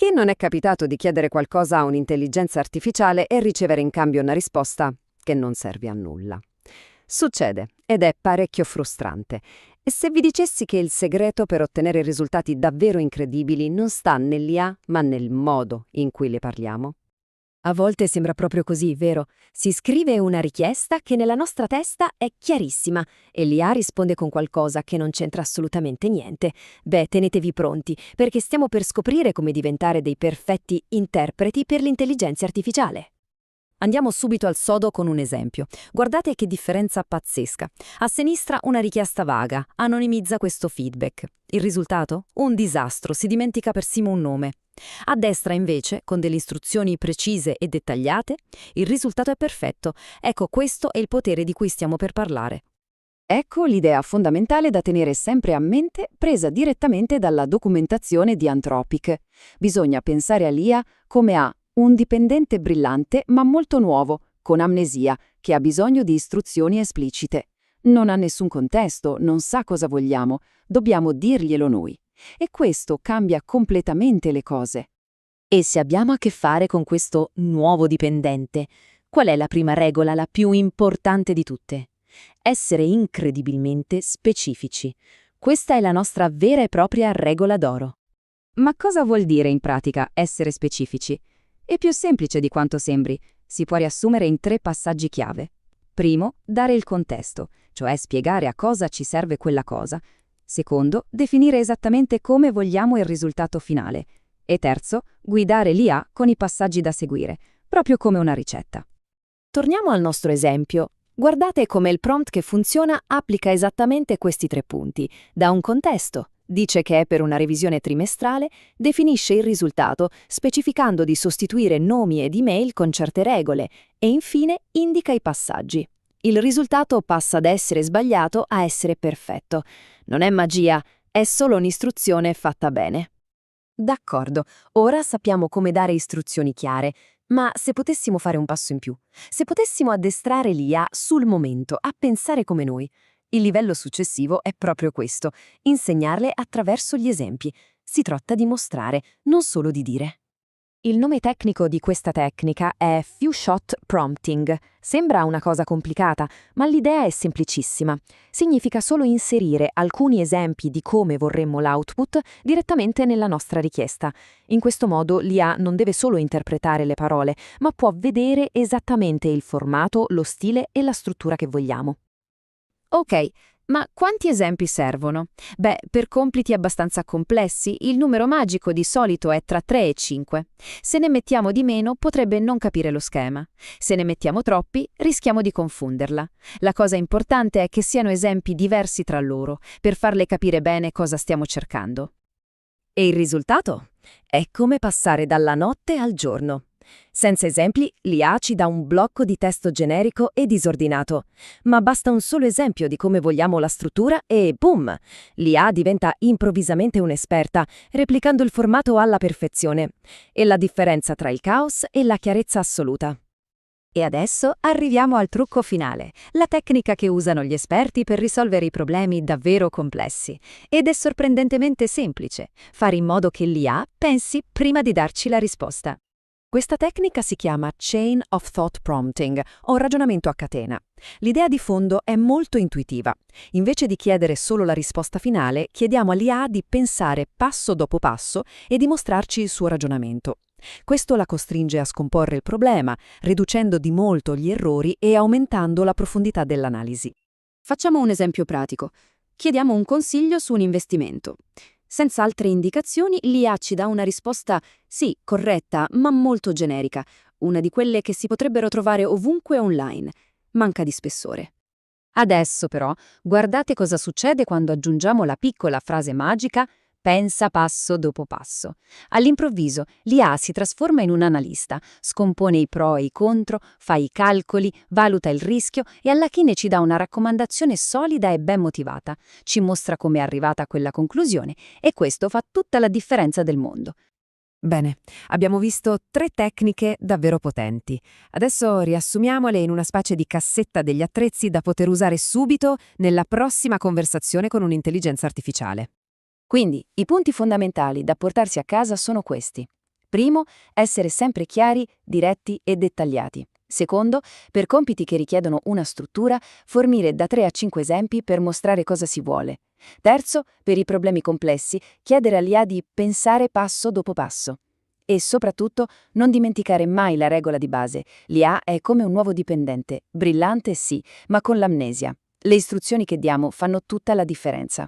Chi non è capitato di chiedere qualcosa a un'intelligenza artificiale e ricevere in cambio una risposta che non serve a nulla? Succede ed è parecchio frustrante. E se vi dicessi che il segreto per ottenere risultati davvero incredibili non sta nell'IA, ma nel modo in cui le parliamo? A volte sembra proprio così, vero? Si scrive una richiesta che nella nostra testa è chiarissima e l'IA risponde con qualcosa che non c'entra assolutamente niente. Beh, tenetevi pronti, perché stiamo per scoprire come diventare dei perfetti interpreti per l'intelligenza artificiale. Andiamo subito al sodo con un esempio. Guardate che differenza pazzesca. A sinistra una richiesta vaga, anonimizza questo feedback. Il risultato? Un disastro, si dimentica persino un nome. A destra invece, con delle istruzioni precise e dettagliate, il risultato è perfetto. Ecco, questo è il potere di cui stiamo per parlare. Ecco l'idea fondamentale da tenere sempre a mente, presa direttamente dalla documentazione di Anthropic. Bisogna pensare all'IA come a un dipendente brillante ma molto nuovo, con amnesia, che ha bisogno di istruzioni esplicite. Non ha nessun contesto, non sa cosa vogliamo, dobbiamo dirglielo noi. E questo cambia completamente le cose. E se abbiamo a che fare con questo nuovo dipendente, qual è la prima regola, la più importante di tutte? Essere incredibilmente specifici. Questa è la nostra vera e propria regola d'oro. Ma cosa vuol dire in pratica essere specifici? È più semplice di quanto sembri. Si può riassumere in 3 passaggi chiave. Primo, dare il contesto, cioè spiegare a cosa ci serve quella cosa. Secondo, definire esattamente come vogliamo il risultato finale. E terzo, guidare l'IA con i passaggi da seguire, proprio come una ricetta. Torniamo al nostro esempio. Guardate come il prompt che funziona applica esattamente questi 3 punti. Da un contesto, dice che è per una revisione trimestrale, definisce il risultato, specificando di sostituire nomi ed email con certe regole, e infine indica i passaggi. Il risultato passa da essere sbagliato a essere perfetto. Non è magia, è solo un'istruzione fatta bene. D'accordo, ora sappiamo come dare istruzioni chiare, ma se potessimo fare un passo in più, se potessimo addestrare l'IA sul momento a pensare come noi, il livello successivo è proprio questo, insegnarle attraverso gli esempi. Si tratta di mostrare, non solo di dire. Il nome tecnico di questa tecnica è Few-Shot Prompting. Sembra una cosa complicata, ma l'idea è semplicissima. Significa solo inserire alcuni esempi di come vorremmo l'output direttamente nella nostra richiesta. In questo modo l'IA non deve solo interpretare le parole, ma può vedere esattamente il formato, lo stile e la struttura che vogliamo. Ok, ma quanti esempi servono? Beh, per compiti abbastanza complessi, il numero magico di solito è tra 3 e 5. Se ne mettiamo di meno, potrebbe non capire lo schema. Se ne mettiamo troppi, rischiamo di confonderla. La cosa importante è che siano esempi diversi tra loro, per farle capire bene cosa stiamo cercando. E il risultato? È come passare dalla notte al giorno. Senza esempi, l'IA ci dà un blocco di testo generico e disordinato. Ma basta un solo esempio di come vogliamo la struttura e boom! L'IA diventa improvvisamente un'esperta, replicando il formato alla perfezione. E la differenza tra il caos e la chiarezza assoluta. E adesso arriviamo al trucco finale, la tecnica che usano gli esperti per risolvere i problemi davvero complessi. Ed è sorprendentemente semplice, fare in modo che l'IA pensi prima di darci la risposta. Questa tecnica si chiama Chain of Thought Prompting, o ragionamento a catena. L'idea di fondo è molto intuitiva. Invece di chiedere solo la risposta finale, chiediamo all'IA di pensare passo dopo passo e di mostrarci il suo ragionamento. Questo la costringe a scomporre il problema, riducendo di molto gli errori e aumentando la profondità dell'analisi. Facciamo un esempio pratico. Chiediamo un consiglio su un investimento. Senza altre indicazioni, l'IA ci dà una risposta, sì, corretta, ma molto generica, una di quelle che si potrebbero trovare ovunque online. Manca di spessore. Adesso, però, guardate cosa succede quando aggiungiamo la piccola frase magica «pensa passo dopo passo». All'improvviso, l'IA si trasforma in un analista, scompone i pro e i contro, fa i calcoli, valuta il rischio e alla fine ci dà una raccomandazione solida e ben motivata. Ci mostra come è arrivata a quella conclusione e questo fa tutta la differenza del mondo. Bene, abbiamo visto 3 tecniche davvero potenti. Adesso riassumiamole in una specie di cassetta degli attrezzi da poter usare subito nella prossima conversazione con un'intelligenza artificiale. Quindi, i punti fondamentali da portarsi a casa sono questi. Primo, essere sempre chiari, diretti e dettagliati. Secondo, per compiti che richiedono una struttura, fornire da 3 a 5 esempi per mostrare cosa si vuole. Terzo, per i problemi complessi, chiedere all'IA di pensare passo dopo passo. E soprattutto, non dimenticare mai la regola di base. L'IA è come un nuovo dipendente, brillante sì, ma con l'amnesia. Le istruzioni che diamo fanno tutta la differenza.